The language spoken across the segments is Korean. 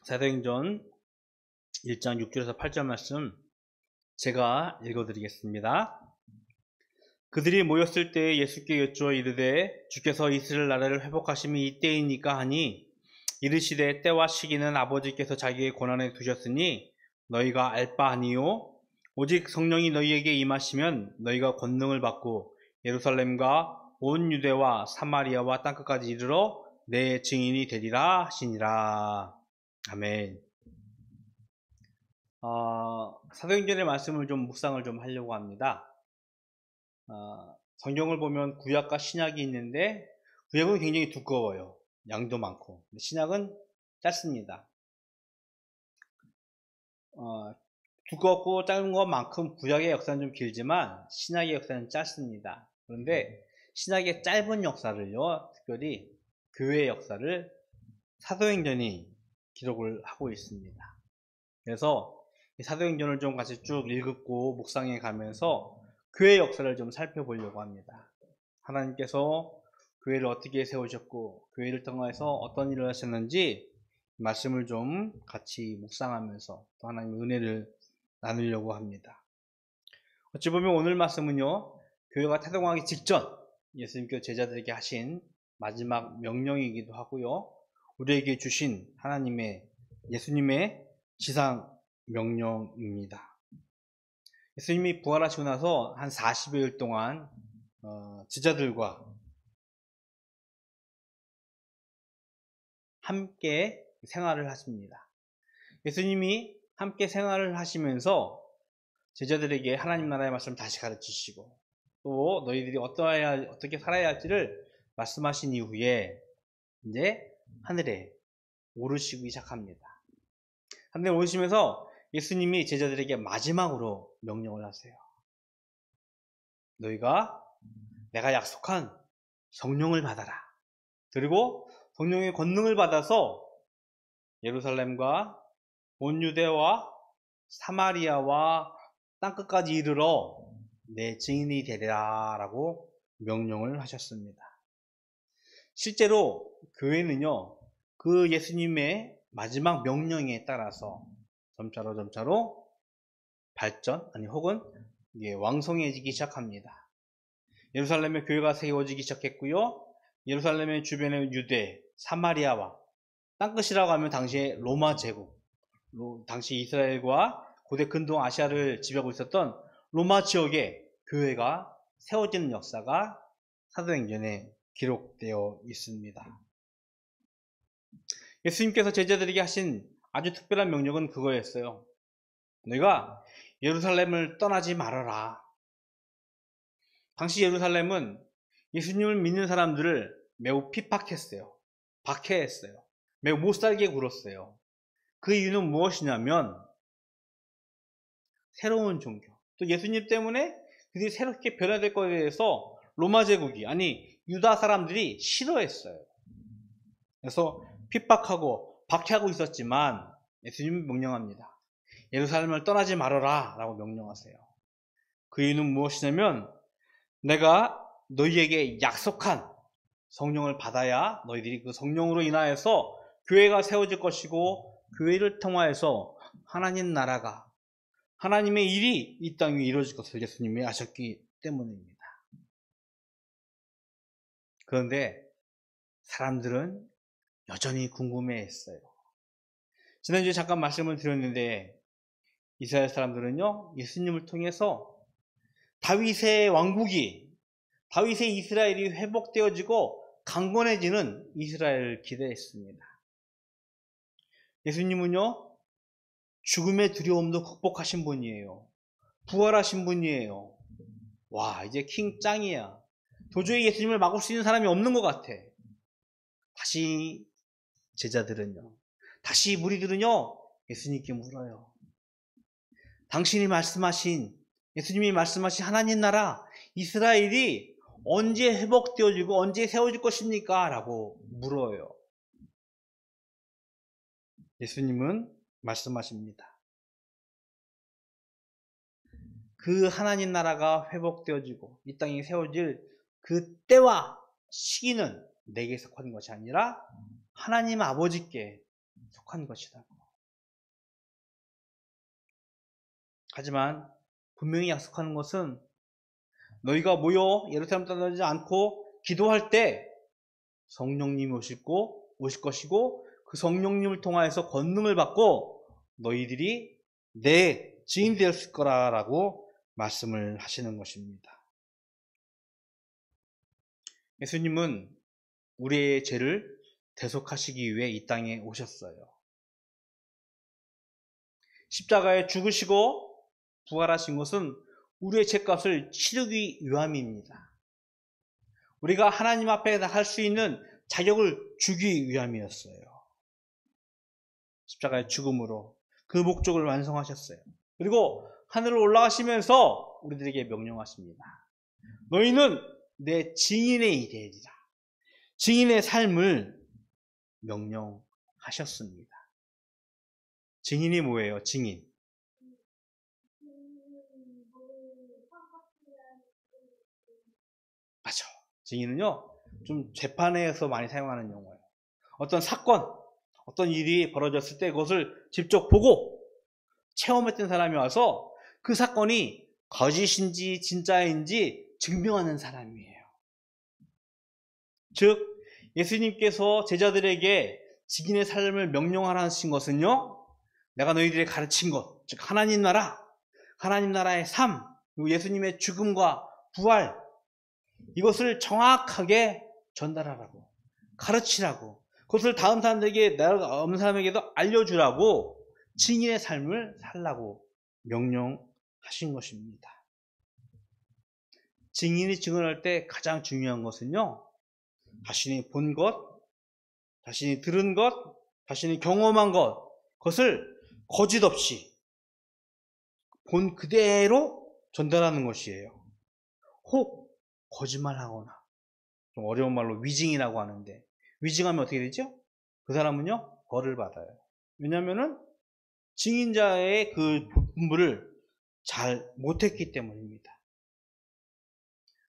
사도행전 1장 6절에서 8절 말씀 제가 읽어드리겠습니다. 그들이 모였을 때 예수께 여쭈어 이르되 주께서 이스라엘 나라를 회복하심이 이때이니까 하니 이르시되 때와 시기는 아버지께서 자기의 권한에 두셨으니 너희가 알 바 아니요 오직 성령이 너희에게 임하시면 너희가 권능을 받고 예루살렘과 온 유대와 사마리아와 땅끝까지 이르러 내 증인이 되리라 하시니라. 아멘. 사도행전의 말씀을 좀 묵상을 좀 하려고 합니다. 성경을 보면 구약과 신약이 있는데 구약은 굉장히 두꺼워요. 양도 많고. 신약은 짧습니다. 두껍고 짧은 것만큼 구약의 역사는 좀 길지만 신약의 역사는 짧습니다. 그런데 신약의 짧은 역사를요, 특별히 교회의 역사를 사도행전이 기록을 하고 있습니다. 그래서 사도행전을 좀 같이 쭉 읽고 묵상해 가면서 교회의 역사를 좀 살펴보려고 합니다. 하나님께서 교회를 어떻게 세우셨고 교회를 통해서 어떤 일을 하셨는지 말씀을 좀 같이 묵상하면서 또 하나님의 은혜를 나누려고 합니다. 어찌 보면 오늘 말씀은요, 교회가 태동하기 직전 예수님께서 제자들에게 하신 마지막 명령이기도 하고요, 우리에게 주신 예수님의 지상 명령입니다. 예수님이 부활하시고 나서 한 40여일 동안 제자들과 함께 생활을 하십니다. 예수님이 함께 생활을 하시면서 제자들에게 하나님 나라의 말씀을 다시 가르치시고 또 너희들이 어떻게 살아야 할지를 말씀하신 이후에 이제 하늘에 오르시기 시작합니다. 하늘에 오르시면서 예수님이 제자들에게 마지막으로 명령을 하세요. 너희가 내가 약속한 성령을 받아라. 그리고 성령의 권능을 받아서 예루살렘과 온 유대와 사마리아와 땅끝까지 이르러 내 증인이 되리라 라고 명령을 하셨습니다. 실제로 교회는요, 그 예수님의 마지막 명령에 따라서 점차로 발전 혹은 왕성해지기 시작합니다. 예루살렘의 교회가 세워지기 시작했고요, 예루살렘의 주변의 유대, 사마리아와 땅끝이라고 하면 당시에 로마 제국, 당시 이스라엘과 고대 근동 아시아를 지배하고 있었던 로마 지역에 교회가 세워지는 역사가 사도행전에 기록되어 있습니다. 예수님께서 제자들에게 하신 아주 특별한 명령은 그거였어요. 너희가 예루살렘을 떠나지 말아라. 당시 예루살렘은 예수님을 믿는 사람들을 매우 핍박했어요. 박해했어요. 매우 못살게 굴었어요. 그 이유는 무엇이냐면 새로운 종교, 또 예수님 때문에 그들이 새롭게 변화될 것에 대해서 로마 제국이, 유다 사람들이 싫어했어요. 그래서 핍박하고 박해하고 있었지만 예수님이 명령합니다. 예루살렘을 떠나지 말아라 라고 명령하세요. 그 이유는 무엇이냐면 내가 너희에게 약속한 성령을 받아야 너희들이 그 성령으로 인하여서 교회가 세워질 것이고 교회를 통하여서 하나님 나라가, 하나님의 일이 이 땅 위에 이루어질 것을 예수님이 아셨기 때문입니다. 그런데 사람들은 여전히 궁금해했어요. 지난주에 잠깐 말씀을 드렸는데 이스라엘 사람들은요, 예수님을 통해서 다윗의 이스라엘이 회복되어지고 강건해지는 이스라엘을 기대했습니다. 예수님은요, 죽음의 두려움도 극복하신 분이에요. 부활하신 분이에요. 와, 이제 킹 짱이야. 도저히 예수님을 막을 수 있는 사람이 없는 것 같아. 다시 무리들은요, 예수님께 물어요. 예수님이 말씀하신 하나님 나라, 이스라엘이 언제 회복되어지고 언제 세워질 것입니까? 라고 물어요. 예수님은 말씀하십니다. 그 하나님 나라가 회복되어지고 이 땅이 세워질 그 때와 시기는 내게 속한 것이 아니라 하나님 아버지께 속한 것이다. 하지만 분명히 약속하는 것은 너희가 모여 예루살렘 떠나지 않고 기도할 때 성령님이 오실 것이고 그 성령님을 통하여서 권능을 받고 너희들이 내 증인이 되었을 거라고 말씀을 하시는 것입니다. 예수님은 우리의 죄를 대속하시기 위해 이 땅에 오셨어요. 십자가에 죽으시고 부활하신 것은 우리의 죄값을 치르기 위함입니다. 우리가 하나님 앞에 할 수 있는 자격을 주기 위함이었어요. 십자가의 죽음으로 그 목적을 완성하셨어요. 그리고 하늘로 올라가시면서 우리들에게 명령하십니다. 너희는 내 증인이 되리라. 증인의 삶을 명령하셨습니다. 증인이 뭐예요? 증인. 맞아. 증인은요, 좀 재판에서 많이 사용하는 용어예요. 어떤 사건, 어떤 일이 벌어졌을 때 그것을 직접 보고 체험했던 사람이 와서 그 사건이 거짓인지 진짜인지 증명하는 사람이에요. 즉, 예수님께서 제자들에게 증인의 삶을 명령하신 것은요, 내가 너희들에게 가르친 것, 즉 하나님 나라의 삶, 그리고 예수님의 죽음과 부활, 이것을 정확하게 전달하라고, 가르치라고, 그것을 다음 사람들에게, 내가 없는 사람에게도 알려주라고 증인의 삶을 살라고 명령하신 것입니다. 증인이 증언할 때 가장 중요한 것은요, 자신이 본 것, 자신이 들은 것, 자신이 경험한 것, 그것을 거짓 없이 본 그대로 전달하는 것이에요. 혹 거짓말하거나, 좀 어려운 말로 위증이라고 하는데, 위증하면 어떻게 되죠? 그 사람은요, 벌을 받아요. 왜냐하면은 증인자의 그 본분을 잘 못했기 때문입니다.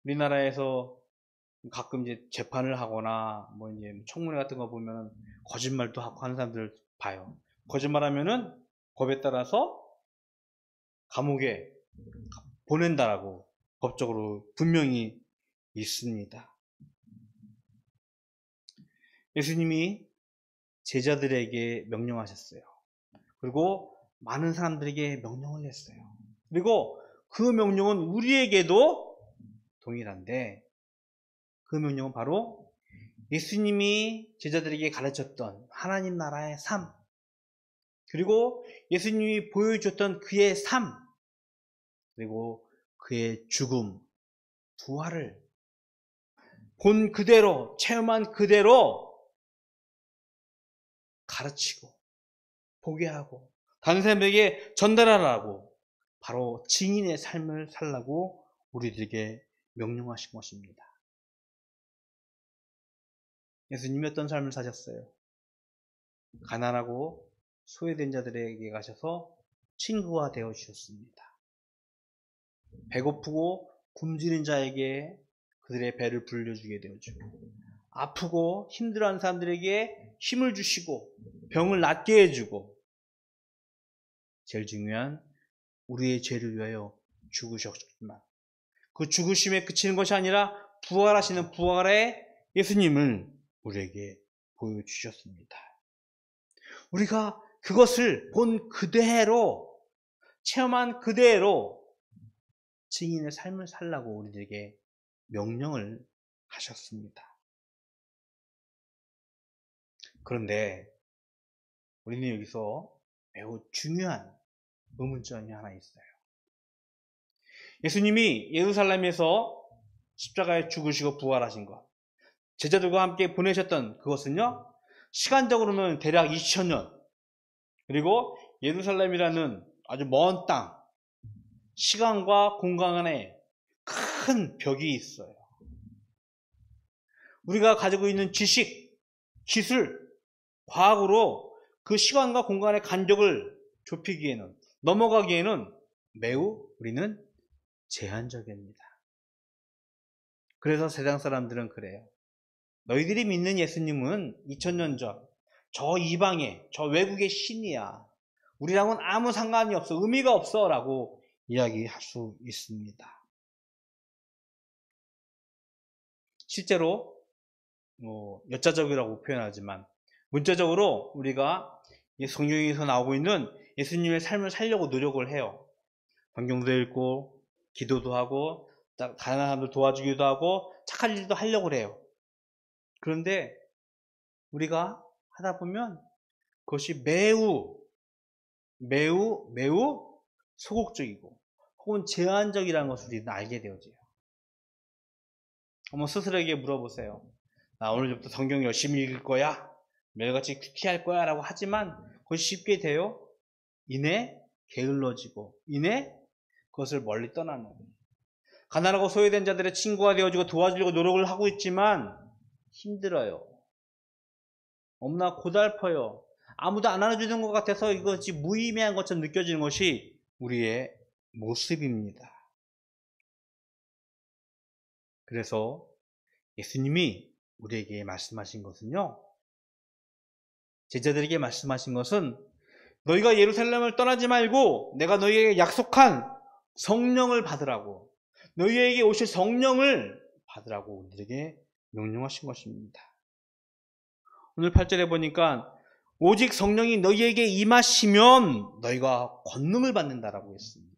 우리나라에서 가끔 이제 재판을 하거나 뭐 이제 청문회 같은 거 보면 거짓말도 하고 하는 사람들 봐요. 거짓말하면은 법에 따라서 감옥에 보낸다라고 법적으로 분명히 있습니다. 예수님이 제자들에게 명령하셨어요. 그리고 많은 사람들에게 명령을 했어요. 그리고 그 명령은 우리에게도 동일한데, 그 명령은 바로 예수님이 제자들에게 가르쳤던 하나님 나라의 삶, 그리고 예수님이 보여주셨던 그의 삶, 그리고 그의 죽음, 부활을 본 그대로, 체험한 그대로 가르치고 보게 하고 다른 사람에게 전달하라고, 바로 증인의 삶을 살라고 우리들에게 명령하신 것입니다. 예수님이 어떤 삶을 사셨어요? 가난하고 소외된 자들에게 가셔서 친구가 되어 주셨습니다. 배고프고 굶주린 자에게 그들의 배를 불려주게 되어주고, 아프고 힘들어하는 사람들에게 힘을 주시고 병을 낫게 해주고, 제일 중요한 우리의 죄를 위하여 죽으셨지만 그 죽으심에 그치는 것이 아니라 부활하시는 부활의 예수님을 우리에게 보여주셨습니다. 우리가 그것을 본 그대로, 체험한 그대로 증인의 삶을 살라고 우리들에게 명령을 하셨습니다. 그런데 우리는 여기서 매우 중요한 의문점이 하나 있어요. 예수님이 예루살렘에서 십자가에 죽으시고 부활하신 것, 제자들과 함께 보내셨던 그것은요, 시간적으로는 대략 2000년, 그리고 예루살렘이라는 아주 먼 땅, 시간과 공간 안에 큰 벽이 있어요. 우리가 가지고 있는 지식, 기술, 과학으로 그 시간과 공간의 간격을 좁히기에는, 넘어가기에는 매우 우리는 제한적입니다. 그래서 세상 사람들은 그래요. 너희들이 믿는 예수님은 2000년 전 저 이방의, 저 외국의 신이야. 우리랑은 아무 상관이 없어. 의미가 없어. 라고 이야기할 수 있습니다. 실제로 여자적이라고 표현하지만 문자적으로 우리가 성경에서 나오고 있는 예수님의 삶을 살려고 노력을 해요. 성경도 읽고 기도도 하고 가난한 사람들 도와주기도 하고 착한 일도 하려고 해요. 그런데 우리가 하다 보면 그것이 매우 소극적이고 혹은 제한적이라는 것을 우리는 알게 되어져요. 한번 스스로에게 물어보세요. 나 오늘부터 성경 열심히 읽을 거야. 매일같이 큐티할 거야 라고 하지만 그것이 쉽게 돼요? 이내 게을러지고 이내 그것을 멀리 떠나는 거예요. 가난하고 소외된 자들의 친구가 되어주고 도와주려고 노력을 하고 있지만 힘들어요. 너무나 고달퍼요. 아무도 안 안아주는 것 같아서 이것이 무의미한 것처럼 느껴지는 것이 우리의 모습입니다. 그래서 예수님이 우리에게 말씀하신 것은요, 제자들에게 말씀하신 것은 너희가 예루살렘을 떠나지 말고 내가 너희에게 약속한 성령을 받으라고, 너희에게 오실 성령을 받으라고 우리에게 명령하신 것입니다. 오늘 8절에 보니까 오직 성령이 너희에게 임하시면 너희가 권능을 받는다라고 했습니다.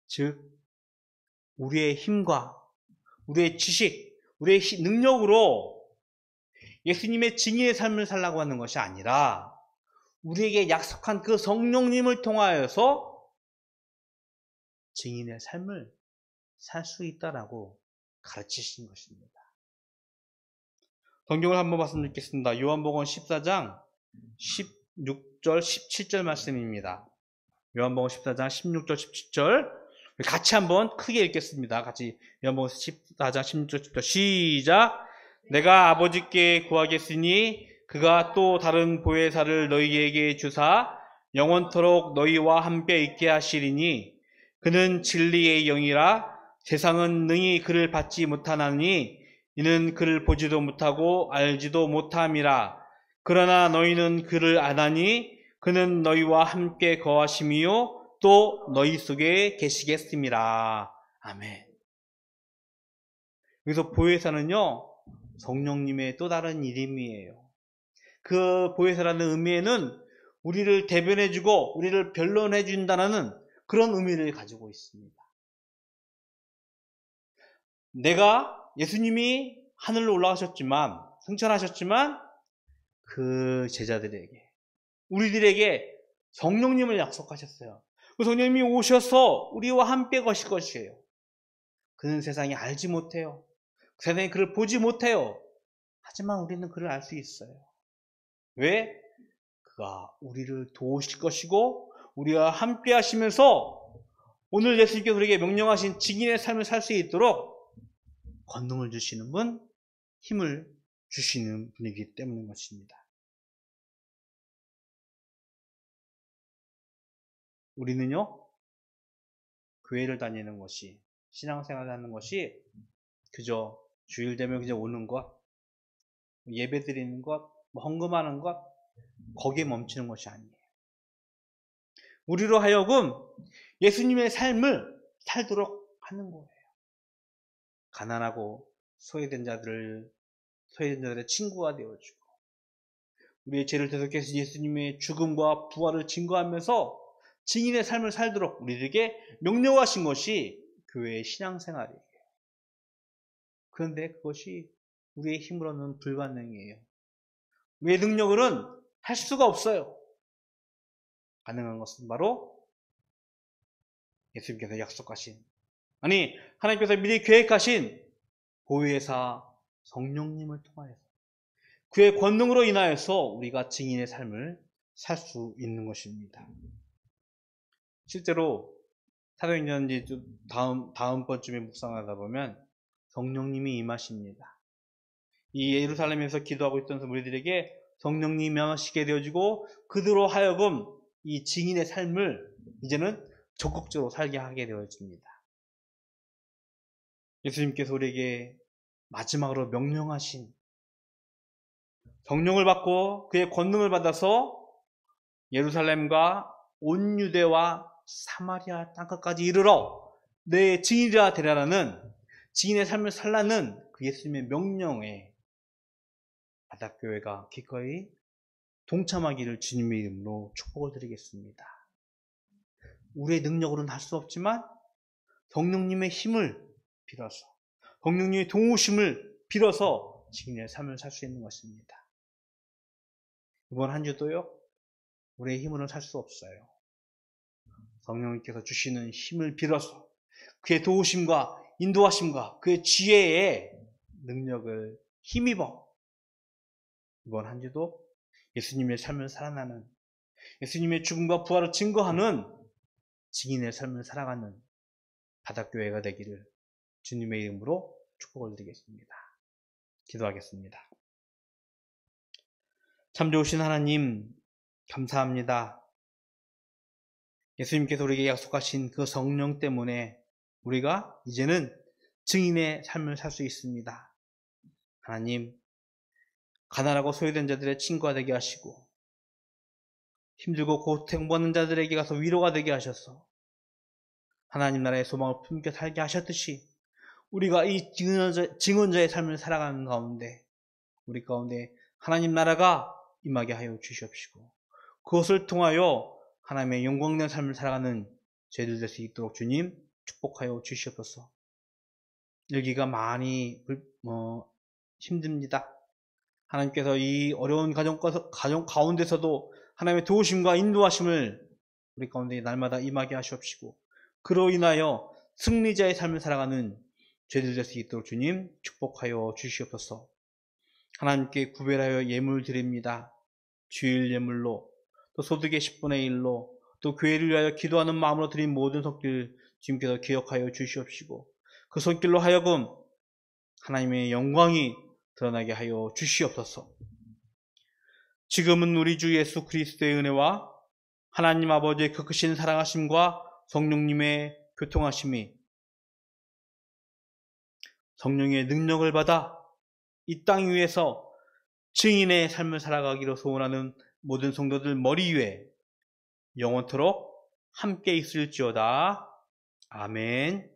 즉 우리의 힘과 우리의 지식, 우리의 능력으로 예수님의 증인의 삶을 살라고 하는 것이 아니라 우리에게 약속한 그 성령님을 통하여서 증인의 삶을 살 수 있다라고 가르치신 것입니다. 성경을 한번 봤으면 좋겠습니다. 요한복음 14장 16절 17절 말씀입니다. 요한복음 14장 16절 17절 같이 한번 크게 읽겠습니다. 같이 요한복음 14장 16절 17절 시작. 내가 아버지께 구하겠으니 그가 또 다른 보혜사를 너희에게 주사 영원토록 너희와 함께 있게 하시리니 그는 진리의 영이라 세상은 능히 그를 받지 못하나니 이는 그를 보지도 못하고 알지도 못함이라. 그러나 너희는 그를 아나니 그는 너희와 함께 거하심이요 또 너희 속에 계시겠습니다. 아멘. 여기서 보혜사는요 성령님의 또 다른 이름이에요. 그 보혜사라는 의미에는 우리를 대변해주고 우리를 변론해준다는 그런 의미를 가지고 있습니다. 내가 예수님이 하늘로 올라가셨지만 승천하셨지만 그 제자들에게 우리들에게 성령님을 약속하셨어요. 그 성령님이 오셔서 우리와 함께 거실 것이에요. 그는 세상이 알지 못해요. 세상이 그를 보지 못해요. 하지만 우리는 그를 알 수 있어요. 왜? 그가 우리를 도우실 것이고 우리와 함께 하시면서 오늘 예수님께서 우리에게 명령하신 증인의 삶을 살 수 있도록 권능을 주시는 분, 힘을 주시는 분이기 때문인 것입니다. 우리는요, 교회를 다니는 것이, 신앙생활을 하는 것이 그저 주일 되면 그냥 오는 것, 예배 드리는 것, 헌금하는 것, 거기에 멈추는 것이 아니에요. 우리로 하여금 예수님의 삶을 살도록 하는 거예요. 가난하고 소외된 자들의 친구가 되어주고 우리의 죄를 대속해서 예수님의 죽음과 부활을 증거하면서 증인의 삶을 살도록 우리에게 명령하신 것이 교회의 신앙생활이에요. 그런데 그것이 우리의 힘으로는 불가능해요. 우리의 능력으로는 할 수가 없어요. 가능한 것은 바로 예수님께서 약속하신, 아니 하나님께서 미리 계획하신 보혜사 성령님을 통하여서 그의 권능으로 인하여서 우리가 증인의 삶을 살 수 있는 것입니다. 실제로 사도행전 이제 다음번쯤에 묵상하다 보면 성령님이 임하십니다. 이 예루살렘에서 기도하고 있던 우리들에게 성령님이 임하시게 되어지고 그들로 하여금 이 증인의 삶을 이제는 적극적으로 살게 하게 되어집니다. 예수님께서 우리에게 마지막으로 명령하신 성령을 받고 그의 권능을 받아서 예루살렘과 온 유대와 사마리아 땅끝까지 이르러 내 증인이라 되라라는 증인의 삶을 살라는 그 예수님의 명령에 바닷교회가 기꺼이 동참하기를 주님의 이름으로 축복을 드리겠습니다. 우리의 능력으로는 할 수 없지만 성령님의 힘을 빌어서, 성령님의 도우심을 빌어서 증인의 삶을 살 수 있는 것입니다. 이번 한 주도요, 우리의 힘으로는 살 수 없어요. 성령님께서 주시는 힘을 빌어서 그의 도우심과 인도하심과 그의 지혜의 능력을 힘입어 이번 한 주도 예수님의 삶을 살아나는, 예수님의 죽음과 부활을 증거하는 증인의 삶을 살아가는 바닷교회가 되기를 주님의 이름으로 축복을 드리겠습니다. 기도하겠습니다. 참 좋으신 하나님, 감사합니다. 예수님께서 우리에게 약속하신 그 성령 때문에 우리가 이제는 증인의 삶을 살 수 있습니다. 하나님, 가난하고 소외된 자들의 친구가 되게 하시고 힘들고 고통받는 자들에게 가서 위로가 되게 하셔서 하나님 나라의 소망을 품게 살게 하셨듯이 우리가 이 증언자의 삶을 살아가는 가운데 우리 가운데 하나님 나라가 임하게 하여 주시옵시고 그것을 통하여 하나님의 영광된 삶을 살아가는 저희들 될 수 있도록 주님 축복하여 주시옵소서. 여기가 많이 힘듭니다. 하나님께서 이 어려운 가정 가운데서도 하나님의 도우심과 인도하심을 우리 가운데 날마다 임하게 하시옵시고 그로 인하여 승리자의 삶을 살아가는 저희들 될 수 있도록 주님 축복하여 주시옵소서. 하나님께 구별하여 예물 드립니다. 주일 예물로 또 소득의 10분의 1로 또 교회를 위하여 기도하는 마음으로 드린 모든 손길 주님께서 기억하여 주시옵시고 그 손길로 하여금 하나님의 영광이 드러나게 하여 주시옵소서. 지금은 우리 주 예수 그리스도의 은혜와 하나님 아버지의 그 크신 사랑하심과 성령님의 교통하심이 성령의 능력을 받아 이 땅 위에서 증인의 삶을 살아가기로 소원하는 모든 성도들 머리 위에 영원토록 함께 있을지어다. 아멘.